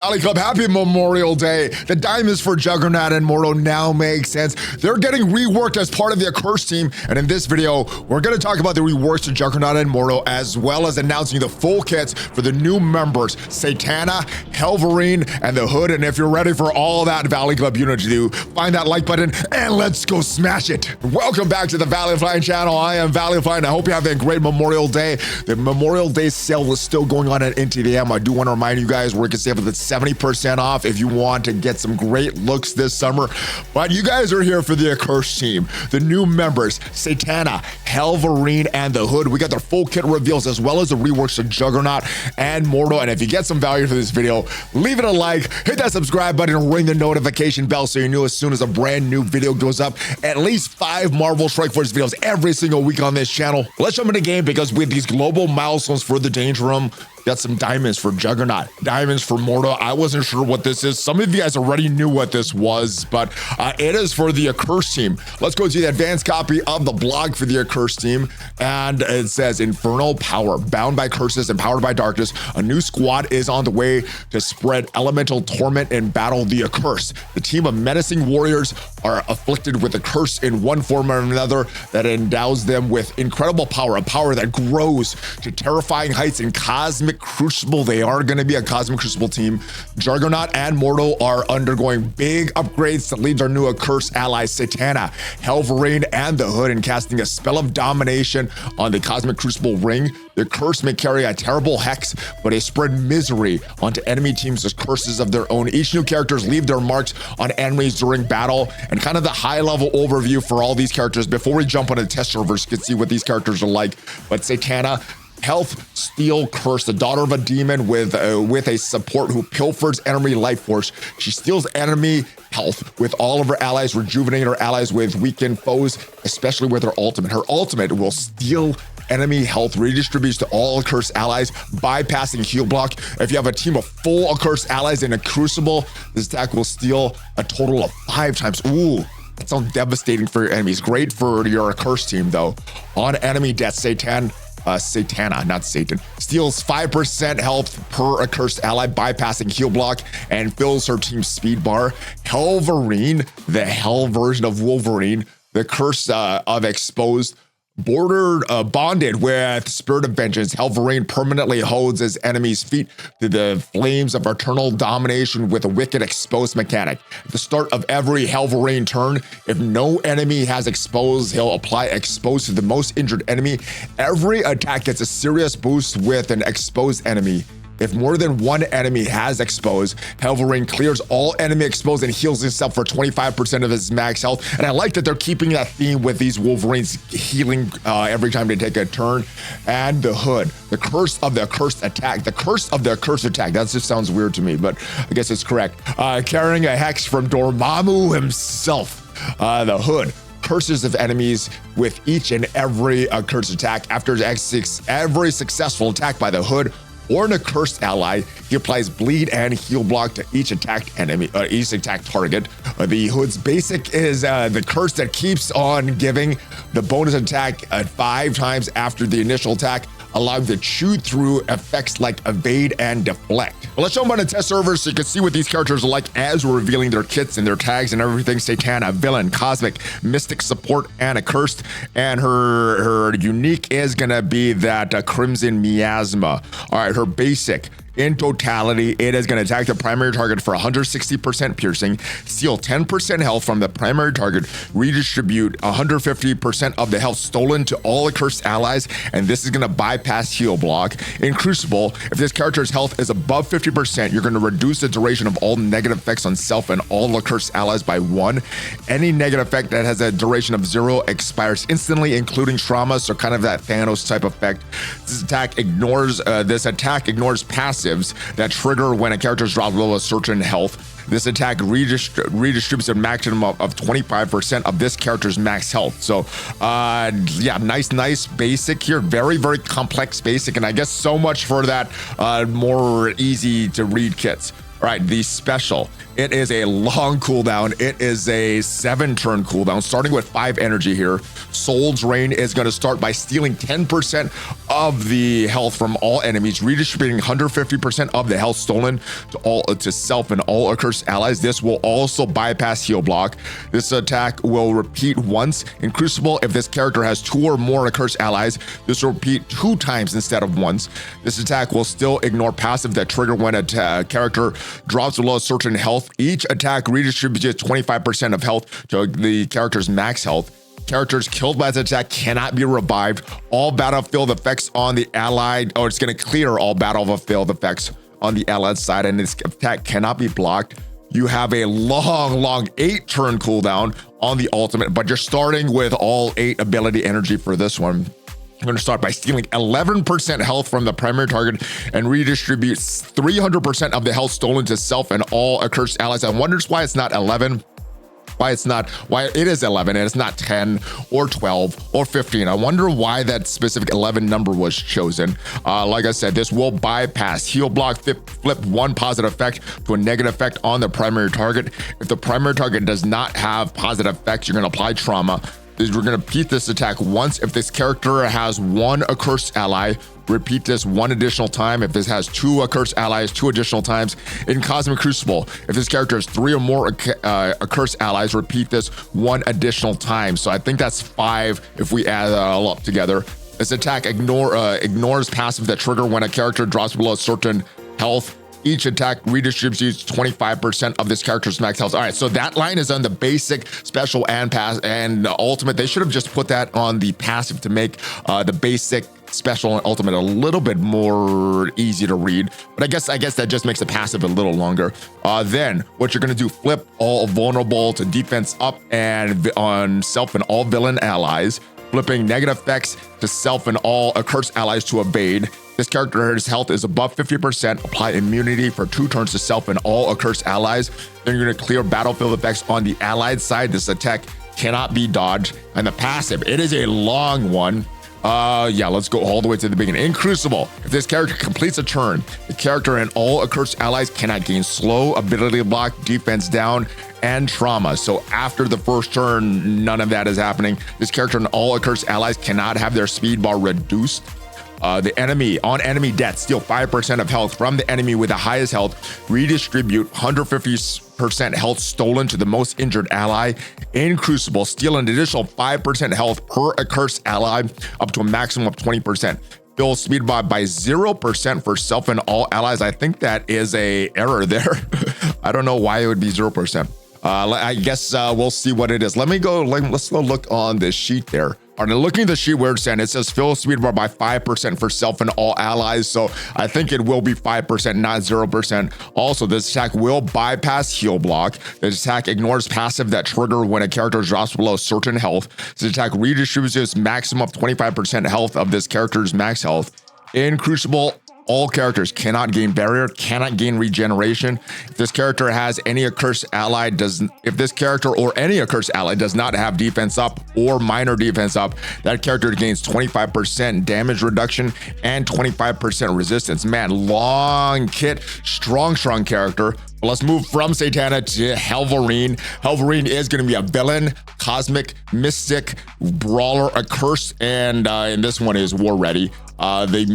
Valley Club, happy Memorial Day. The diamonds for Juggernaut and Mordo now make sense. They're getting reworked as part of the Accursed team. And in this video, we're going to talk about the reworks to Juggernaut and Mordo, as well as announcing the full kits for the new members, Satana, Hellverine, and the Hood. And if you're ready for all that Valley Club unit to do, find that like button and let's go smash it. Welcome back to the ValleyFlyin channel. I am ValleyFlyin. I hope you're having a great Memorial Day. The Memorial Day sale is still going on at INTOTHEAM. I do want to remind you guys where you can save with the 70% off if you want to get some great looks this summer. But you guys are here for the Accursed team. The new members, Satana, Hellverine, and the Hood. We got their full kit reveals as well as the reworks to Juggernaut and Mordo. And if you get some value for this video, leave it a like, hit that subscribe button, and ring the notification bell so you know as soon as a brand new video goes up. At least 5 Marvel Strike Force videos every single week on this channel. Let's jump into the game, because with these global milestones for the Danger Room, got some diamonds for Juggernaut, diamonds for Mordo. I wasn't sure what this is. Some of you guys already knew what this was, but it is for the Accursed team. Let's go to the advanced copy of the blog for the Accursed team. And it says, Infernal Power, bound by curses, empowered by darkness. A new squad is on the way to spread elemental torment and battle the Accursed. The team of menacing warriors are afflicted with a curse in one form or another that endows them with incredible power, a power that grows to terrifying heights in cosmic crucible. They are going to be a cosmic crucible team. Juggernaut and Mordo are undergoing big upgrades to lead their new Accursed allies, Satana, Hellverine, and the Hood, and casting a spell of domination on the cosmic crucible ring. The curse may carry a terrible hex, but they spread misery onto enemy teams as curses of their own. Each new characters leave their marks on enemies during battle, and kind of the high level overview for all these characters before we jump on the test servers. You can see what these characters are like. But Satana, Health, Steel, Curse, the daughter of a demon with a support who pilfers enemy life force. She steals enemy health with all of her allies, rejuvenating her allies with weakened foes, especially with her ultimate. Her ultimate will steal enemy health, redistributes to all Accursed allies, bypassing heal block. If you have a team of full Accursed allies in a Crucible, this attack will steal a total of 5 times. Ooh, that sounds devastating for your enemies. Great for your Accursed team, though. On enemy death, Satana, not Satan, steals 5% health per Accursed ally, bypassing heal block, and fills her team's speed bar. Hellverine, the hell version of Wolverine, the curse of exposed, bonded with Spirit of Vengeance. Hellverine permanently holds his enemy's feet to the flames of eternal domination with a wicked exposed mechanic. At the start of every Hellverine turn, if no enemy has exposed, he'll apply expose to the most injured enemy. Every attack gets a serious boost with an exposed enemy. If more than one enemy has exposed, Hellverine clears all enemy exposed and heals himself for 25% of his max health. And I like that they're keeping that theme with these Wolverines healing every time they take a turn. And the Hood, the curse of the Accursed attack. The curse of the Accursed attack. That just sounds weird to me, but I guess it's correct. Carrying a hex from Dormammu himself. The Hood curses of enemies with each and every Accursed attack. After every successful attack by the Hood or an Accursed ally, he applies bleed and heal block to each attacked enemy, each attacked target. The Hood's basic is the curse that keeps on giving the bonus attack 5 times after the initial attack, allowing to chew through effects like evade and deflect. Well, let's jump on the test servers so you can see what these characters are like as we're revealing their kits and their tags and everything. Satana, villain, cosmic, mystic support, and Accursed. And her unique is gonna be that crimson miasma. All right, her basic, in totality, it is going to attack the primary target for 160% piercing, steal 10% health from the primary target, redistribute 150% of the health stolen to all Accursed allies, and this is going to bypass heal block. In Crucible, if this character's health is above 50%, you're going to reduce the duration of all negative effects on self and all Accursed allies by 1. Any negative effect that has a duration of 0 expires instantly, including trauma, so kind of that Thanos type effect. This attack ignores passives that trigger when a character's dropped below a certain health. This attack redistributes a maximum of 25% of this character's max health. So yeah, nice basic here. Very complex basic, and I guess so much for that more easy to read kits. All right, the special. It is a long cooldown. It is a 7-turn cooldown, starting with 5 energy here. Soul Drain is going to start by stealing 10% of the health from all enemies, redistributing 150% of the health stolen to self and all accursed allies. This will also bypass heal block. This attack will repeat once. In Crucible, if this character has 2 or more accursed allies, this will repeat 2 times instead of once. This attack will still ignore passive that trigger when a character drops below a certain health. Each attack redistributes 25% of health to the character's max health. Characters killed by this attack cannot be revived. All battlefield effects on the allied, it's going to clear all battlefield effects on the allied side, and this attack cannot be blocked. You have a long 8-turn cooldown on the ultimate, but you're starting with all 8 ability energy for this one. I'm going to start by stealing 11% health from the primary target and redistribute 300% of the health stolen to self and all accursed allies. I wonder why it's not 11. Why it is 11 and it's not 10 or 12 or 15. I wonder why that specific 11 number was chosen. Like I said, this will bypass heal block, flip 1 positive effect to a negative effect on the primary target. If the primary target does not have positive effects, you're going to apply trauma. We're going to repeat this attack once. If this character has 1 accursed ally, repeat this 1 additional time. If this has 2 accursed allies, 2 additional times. In Cosmic Crucible, if this character has 3 or more accursed allies, repeat this 1 additional time. So I think that's 5 if we add it all up together. This attack ignores passive that trigger when a character drops below a certain health. Each attack redistributes 25% of this character's max health. All right, so that line is on the basic, special, and ultimate. They should have just put that on the passive to make the basic, special, and ultimate a little bit more easy to read. But I guess that just makes the passive a little longer. Then what you're gonna do, flip all vulnerable to defense up and on self and all villain allies, flipping negative effects to self and all accursed allies to evade. This character's health is above 50%. Apply immunity for 2 turns to self and all accursed allies. Then you're going to clear battlefield effects on the allied side. This attack cannot be dodged. And the passive, it is a long one. Yeah, let's go all the way to the beginning. In Crucible, if this character completes a turn, the character and all accursed allies cannot gain slow, ability block, defense down, and trauma. So after the first turn, none of that is happening. This character and all accursed allies cannot have their speed bar reduced. The enemy death, steal 5% of health from the enemy with the highest health, redistribute 150% health stolen to the most injured ally. In Crucible, steal an additional 5% health per accursed ally up to a maximum of 20%. Fill speed bar by 0% for self and all allies. I think that is a error there. I don't know why it would be 0%. I guess we'll see what it is. Let's go look on this sheet there. All right, looking at the sheet where it's at, it says fill speed bar by 5% for self and all allies. So I think it will be 5%, not 0%. Also, this attack will bypass heal block. This attack ignores passive that trigger when a character drops below certain health. This attack redistributes its maximum of 25% health of this character's max health. In Crucible, all characters cannot gain barrier, cannot gain regeneration. If this character has any accursed ally, if this character or any accursed ally does not have defense up or minor defense up, that character gains 25% damage reduction and 25% resistance. Man, long kit, strong character. But let's move from Satana to Hellverine. Hellverine is going to be a villain, cosmic, mystic, brawler, accursed, and this one is war ready. The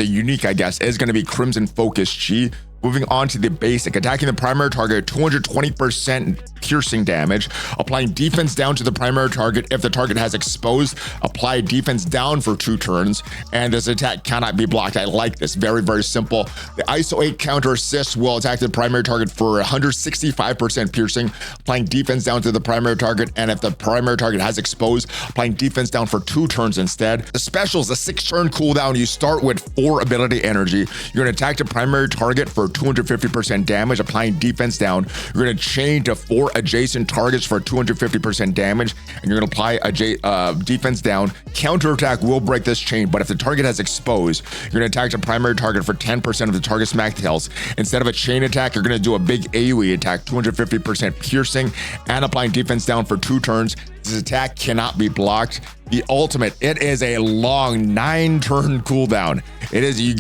unique, I guess, is going to be Crimson Focus Chi. Moving on to the basic, attacking the primary target, 220% piercing damage, applying defense down to the primary target. If the target has exposed, apply defense down for 2 turns, and this attack cannot be blocked. I like this, very, very simple. The ISO 8 counter assist will attack the primary target for 165% piercing, applying defense down to the primary target, and if the primary target has exposed, applying defense down for 2 turns instead. The special is a 6-turn cooldown. You start with 4 ability energy. You're going to attack the primary target for 250% damage, applying defense down. You're going to chain to 4 adjacent targets for 250% damage, and you're going to apply defense down. Counterattack will break this chain, but if the target has exposed, you're going to attack the primary target for 10% of the target's max health. Instead of a chain attack, you're going to do a big AoE attack, 250% piercing, and applying defense down for 2 turns. This attack cannot be blocked. The ultimate, it is a long 9-turn cooldown. It is, you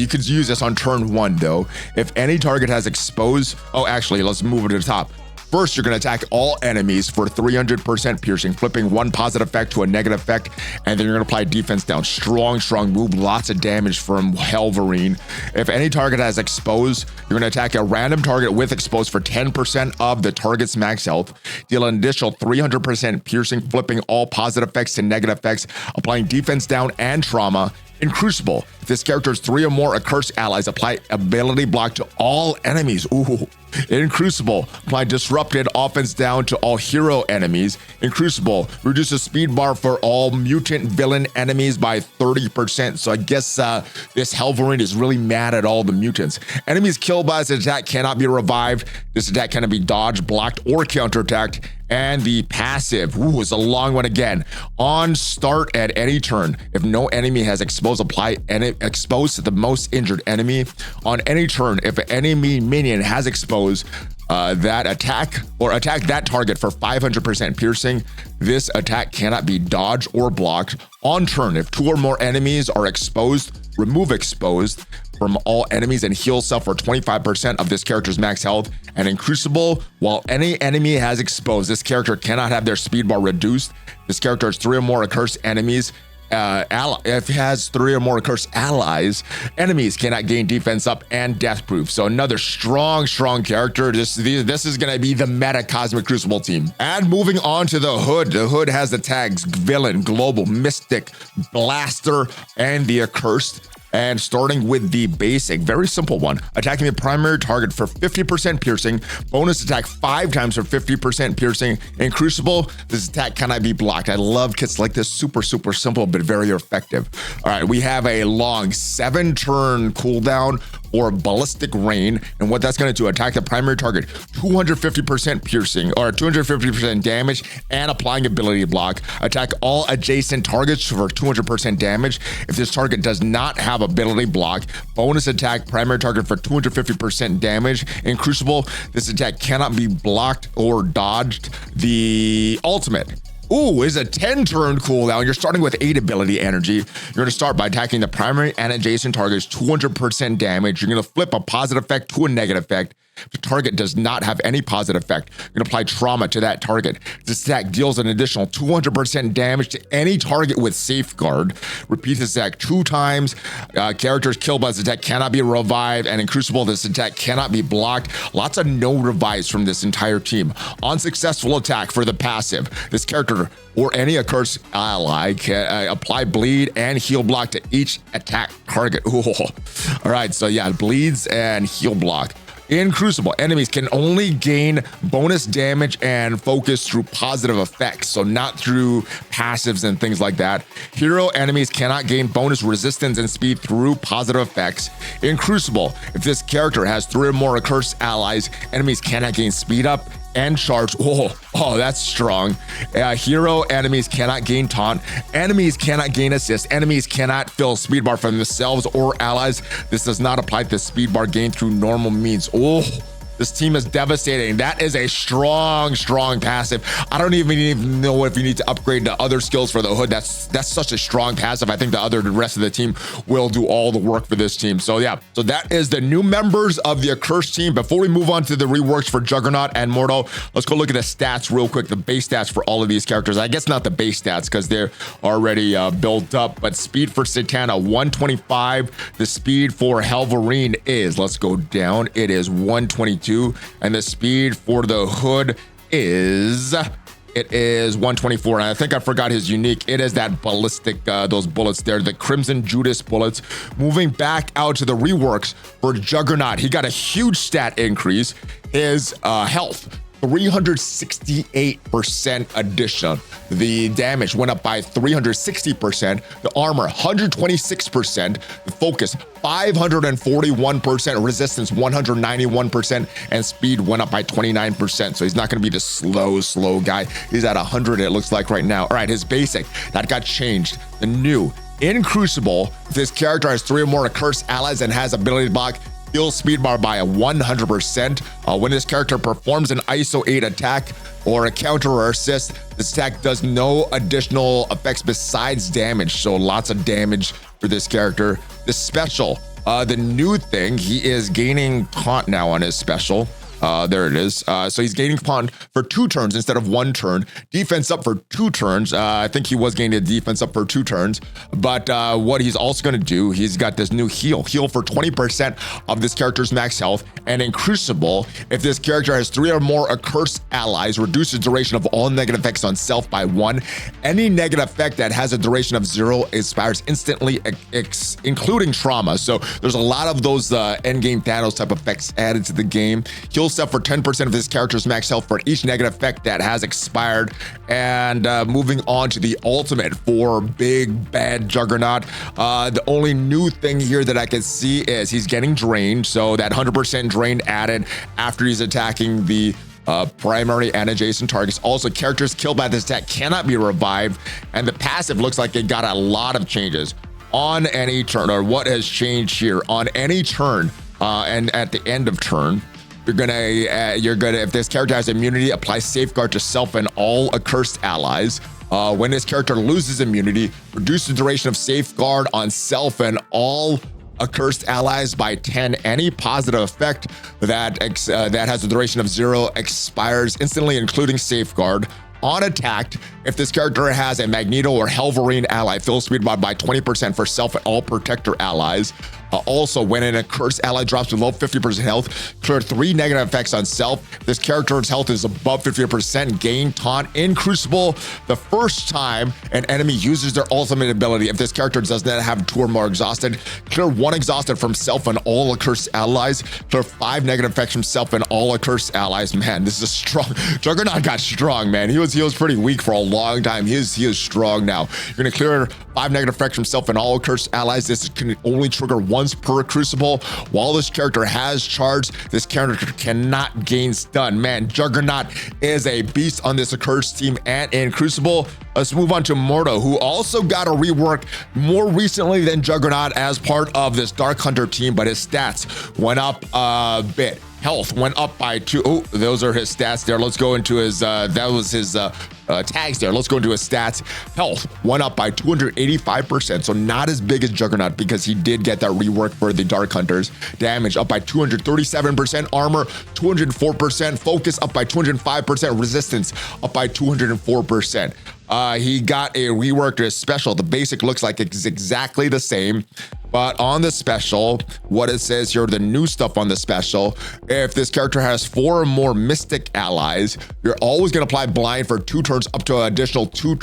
could use this on turn 1 though. If any target has exposed, actually, let's move it to the top. First, you're going to attack all enemies for 300% piercing, flipping one positive effect to a negative effect, and then you're going to apply defense down. Strong move, lots of damage from Hellverine. If any target has exposed, you're going to attack a random target with exposed for 10% of the target's max health, deal an additional 300% piercing, flipping all positive effects to negative effects, applying defense down and trauma. In Crucible, if this character has 3 or more accursed allies, apply ability block to all enemies. Ooh. In Crucible, apply disrupted offense down to all hero enemies. In Crucible, reduce the speed bar for all mutant villain enemies by 30%. So I guess this Hellverine is really mad at all the mutants. Enemies killed by this attack cannot be revived. This attack cannot be dodged, blocked, or counterattacked. And the passive, is a long one again. On start at any turn, if no enemy has exposed, apply expose to the most injured enemy. On any turn, if an enemy minion has exposed, that attack that target for 500% piercing. This attack cannot be dodged or blocked. On turn, if 2 or more enemies are exposed, remove exposed from all enemies and heal self for 25% of this character's max health. And in Crucible, while any enemy has exposed, this character cannot have their speed bar reduced. This character has 3 or more accursed enemies. If it has 3 or more accursed allies, enemies cannot gain defense up and death proof. So another strong character. This is going to be the meta Cosmic Crucible team. And moving on to the Hood. The Hood has the tags Villain, Global, Mystic, Blaster, and the Accursed. And starting with the basic, very simple one, attacking the primary target for 50% piercing, bonus attack 5 times for 50% piercing. In Crucible, this attack cannot be blocked. I love kits like this, super simple, but very effective. All right, we have a long 7-turn cooldown or ballistic rain, and what that's going to do, attack the primary target 250% piercing or 250% damage and applying ability block. Attack all adjacent targets for 200% damage. If this target does not have ability block, bonus attack primary target for 250% damage. In Crucible, this attack cannot be blocked or dodged. The ultimate is a 10-turn cooldown. You're starting with 8 ability energy. You're going to start by attacking the primary and adjacent targets 200% damage. You're going to flip a positive effect to a negative effect. If the target does not have any positive effect, you're going to apply trauma to that target. This attack deals an additional 200% damage to any target with safeguard. Repeat this attack 2 times. Characters killed by this attack cannot be revived, and in Crucible, this attack cannot be blocked. Lots of no revives from this entire team. On successful attack for the passive, this character or any accursed ally can apply bleed and heal block to each attack target. All right, so yeah, bleeds and heal block. In Crucible, enemies can only gain bonus damage and focus through positive effects, so not through passives and things like that. Hero enemies cannot gain bonus resistance and speed through positive effects. In Crucible, if this character has 3 or more accursed allies, enemies cannot gain speed up and charge. That's strong. Hero enemies cannot gain taunt. Enemies cannot gain assist. Enemies cannot fill speed bar for themselves or allies. This does not apply to speed bar gain through normal means. This team is devastating. That is a strong passive. I don't even know if you need to upgrade to other skills for the Hood. That's such a strong passive. I think the rest of the team will do all the work for this team. So yeah, so that is the new members of the Accursed team. Before we move on to the reworks for Juggernaut and Mordo, let's go look at the stats real quick, the base stats for all of these characters. I guess not the base stats because they're already built up, but speed for Satana, 125. The speed for Hellverine is, let's go down, it is 122. And the speed for the Hood is 124. And I think I forgot his unique. It is that ballistic, those bullets there, the Crimson Judas bullets. Moving back out to the reworks for Juggernaut, he got a huge stat increase. His health, 368% addition. The damage went up by 360%. The armor, 126%. The focus, 541%. Resistance, 191%. And speed went up by 29%. So he's not going to be the slow guy. He's at 100, it looks like right now. All right, his basic, that got changed. The new, in Crucible, if this character has 3 or more accursed allies and has ability block, heal speed bar by 100%. When this character performs an ISO 8 attack or a counter or assist, this attack does no additional effects besides damage. So lots of damage for this character. The special, the new thing, he is gaining taunt now on his special. There it is. So he's gaining upon for 2 turns instead of 1 turn. Defense up for 2 turns. I think he was gaining the defense up for 2 turns. But what he's also going to do, he's got this new heal. Heal for 20% of this character's max health. And in Crucible, if this character has 3 or more accursed allies, reduces duration of all negative effects on self by 1. Any negative effect that has a duration of 0 expires instantly, including trauma. So there's a lot of those endgame Thanos type effects added to the game. Heal self for 10% of his character's max health for each negative effect that has expired. And moving on to the ultimate for big bad Juggernaut. The only new thing here that I can see is he's getting drained. So that 100% drain added after he's attacking the primary and adjacent targets. Also, characters killed by this attack cannot be revived, and the passive looks like it got a lot of changes on any turn. Or what has changed here on any turn and at the end of turn, you're gonna if this character has immunity, apply safeguard to self and all accursed allies. When this character loses immunity, reduce the duration of safeguard on self and all accursed allies by 10. Any positive effect that has a duration of 0 expires instantly, including safeguard. On attack, if this character has a Magneto or Hellverine ally, fill speed mod by 20% for self and all protector allies. Also, when an accursed ally drops below 50% health, clear 3 negative effects on self. If this character's health is above 50%, gain taunt in Crucible the first time an enemy uses their ultimate ability. If this character does not have 2 or more exhausted, clear 1 exhausted from self and all accursed allies. Clear 5 negative effects from self and all accursed allies. Man, this is a strong. Juggernaut got strong, man. He was pretty weak for a long time. He is strong now. You're gonna clear 5 negative effects from self and all accursed allies. This can only trigger once per Crucible. While this character has charged, this character cannot gain stun. Man, Juggernaut is a beast on this accursed team and in Crucible. Let's move on to Mordo, who also got a rework more recently than Juggernaut as part of this Dark Hunter team, but his stats went up a bit. Health went up by 2. Oh, those are his stats there. Let's go into his, that was his tags there. Let's go into his stats. Health went up by 285%, so not as big as Juggernaut because he did get that rework for the Dark Hunters. Damage up by 237%, armor 204%, focus up by 205%, resistance up by 204%. He got a rework to his special. The basic looks like it's exactly the same, but on the special, what it says here, the new stuff on the special, if this character has 4 or more mystic allies, you're always going to apply blind for 2 turns up to an additional 2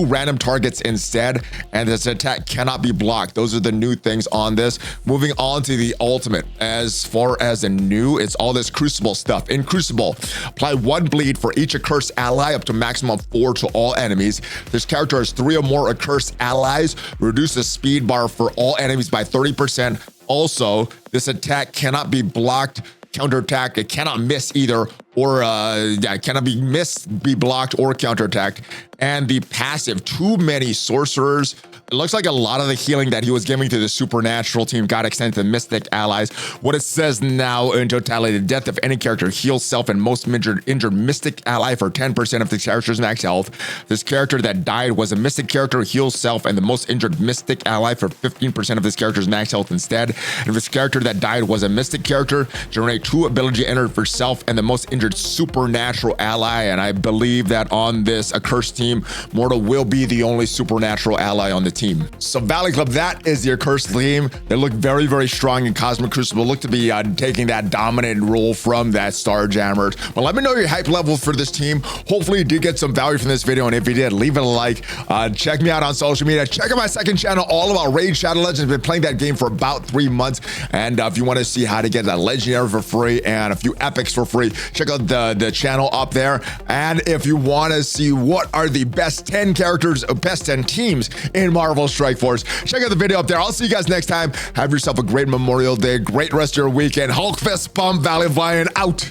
random targets instead, and this attack cannot be blocked. Those are the new things on this. Moving on to the ultimate. As far as the new, it's all this Crucible stuff. In Crucible, apply 1 bleed for each accursed ally up to maximum 4 to all enemies. This character has 3 or more accursed allies. Reduce the speed bar for all enemies by 30%. Also, this attack cannot be blocked, counterattacked. It cannot miss either, or it cannot be missed, be blocked, or counterattacked. And the passive, too many sorcerers. It looks like a lot of the healing that he was giving to the supernatural team got extended to mystic allies. What it says now in totality, the death of any character heals self and most injured mystic ally for 10% of the character's max health. This character that died was a mystic character, heals self and the most injured mystic ally for 15% of this character's max health instead. And if this character that died was a mystic character, generate 2 ability entered for self and the most injured supernatural ally. And I believe that on this accursed team, Mordo will be the only supernatural ally on the team. So Valley Club, that is the accursed team. They look very, very strong in Cosmic Crucible. Look to be taking that dominant role from that Starjammers. But let me know your hype level for this team. Hopefully you did get some value from this video, and if you did, leave it a like. Check me out on social media. Check out my second channel, all about Raid Shadow Legends. I've been playing that game for about 3 months, and if you want to see how to get that legendary for free and a few epics for free, check out the channel up there. And if you want to see what are the best 10 characters, best 10 teams in Marvel Strike Force, check out the video up there. I'll see you guys next time. Have yourself a great Memorial Day, great rest of your weekend. Hulk fist pump, ValleyFlyin out.